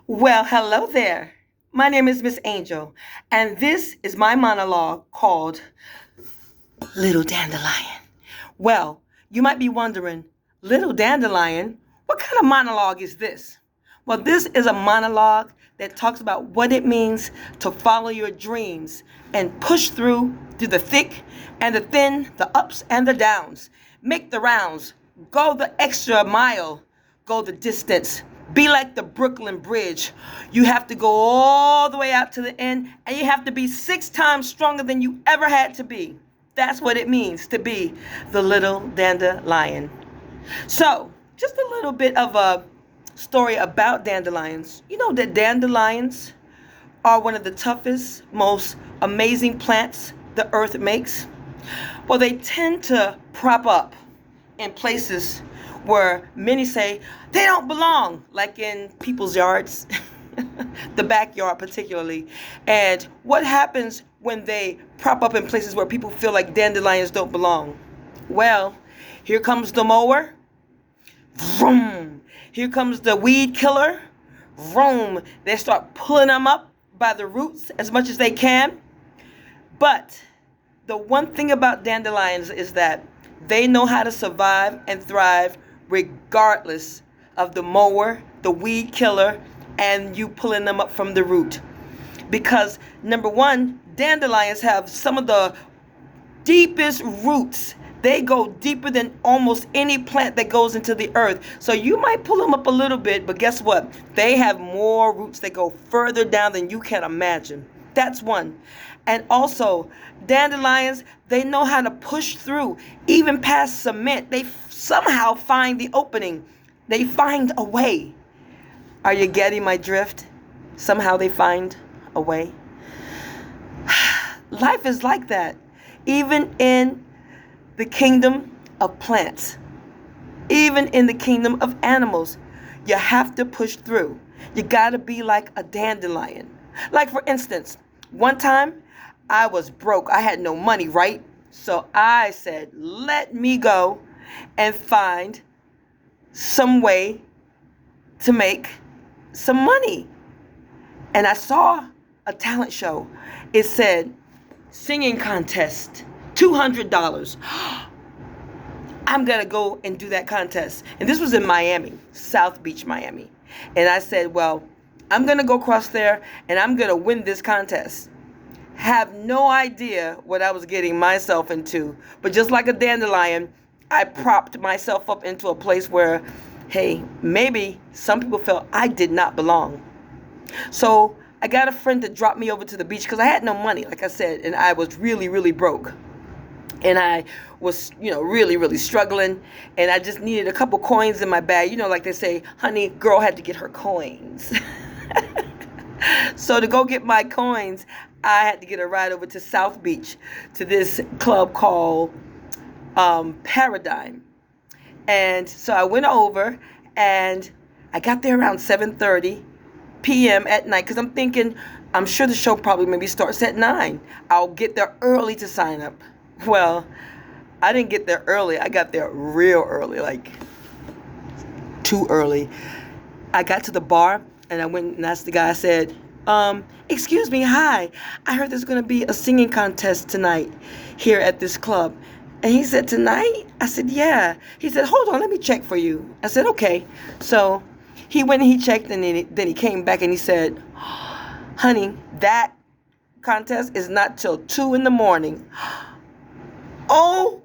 Well, hello there. My name is Miss Angel, and this is my monologue called Little Dandelion. Well, you might be wondering, Little Dandelion, what kind of monologue is this? Well, this is a monologue that talks about what it means to follow your dreams and push through the thick and the thin, the ups and the downs. Make the rounds, go the extra mile, go the distance. Be like the Brooklyn Bridge. You have to go all the way out to the end, and you have to be 6 times stronger than you ever had to be. That's what it means to be the little dandelion. So, just a little bit of a story about dandelions. You know that dandelions are one of the toughest, most amazing plants the earth makes? Well, they tend to prop up in places where many say they don't belong, like in people's yards, the backyard particularly. And what happens when they prop up in places where people feel like dandelions don't belong? Well, here comes the mower. Vroom. Here comes the weed killer. Vroom. They start pulling them up by the roots as much as they can. But the one thing about dandelions is that they know how to survive and thrive regardless of the mower, the weed killer, and you pulling them up from the root. Because number one, dandelions have some of the deepest roots. They go deeper than almost any plant that goes into the earth. So you might pull them up a little bit, but guess what? They have more roots that go further down than you can imagine. That's one. And also, dandelions, they know how to push through, even past cement. They somehow find the opening. They find a way. Are you getting my drift? Somehow they find a way. Life is like that. Even in the kingdom of plants, even in the kingdom of animals, you have to push through. You got to be like a dandelion. Like, for instance, one time I was broke. I had no money, right? So I said, let me go and find some way to make some money. And I saw a talent show. It said, singing contest, $200. I'm going to go and do that contest. And this was in Miami, South Beach, Miami. And I said, well, I'm going to go across there and I'm going to win this contest. Have no idea what I was getting myself into. But just like a dandelion, I propped myself up into a place where, hey, maybe some people felt I did not belong. So I got a friend to drop me over to the beach because I had no money, like I said, and I was really, really broke. And I was, really, really struggling. And I just needed a couple coins in my bag. Like they say, honey, girl had to get her coins. So to go get my coins, I had to get a ride over to South Beach to this club called Paradigm. And so I went over and I got there around 7:30 p.m. at night because I'm thinking, I'm sure the show probably maybe starts at 9. I'll get there early to sign up. Well, I didn't get there early. I got there real early, like too early. I got to the bar and I went and asked the guy, I said, excuse me, hi. I heard there's going to be a singing contest tonight here at this club. And he said, tonight? I said, yeah. He said, hold on, let me check for you. I said, okay. So he went and he checked and then he came back and he said, honey, that contest is not till 2 in the morning. OMG.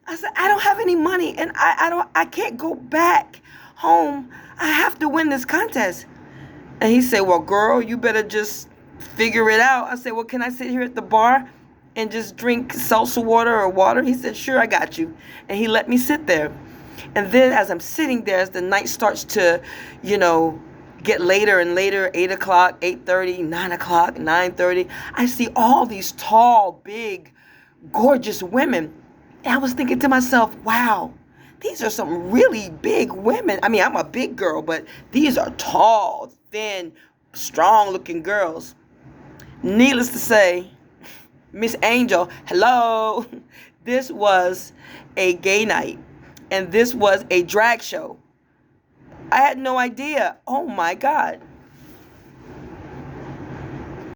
I said, I don't have any money and I can't go back home. I have to win this contest. And he said, well, girl, you better just figure it out. I said, well, can I sit here at the bar and just drink salsa water or water? He said, sure, I got you. And he let me sit there. And then as I'm sitting there, as the night starts to, get later and later, 8 o'clock, 8:30, 9 o'clock, 9:30, I see all these tall, big, gorgeous women. And I was thinking to myself, wow, these are some really big women. I mean, I'm a big girl, but these are tall, thin, strong-looking girls. Needless to say, Miss Angel, hello. This was a gay night, and this was a drag show. I had no idea. Oh my God.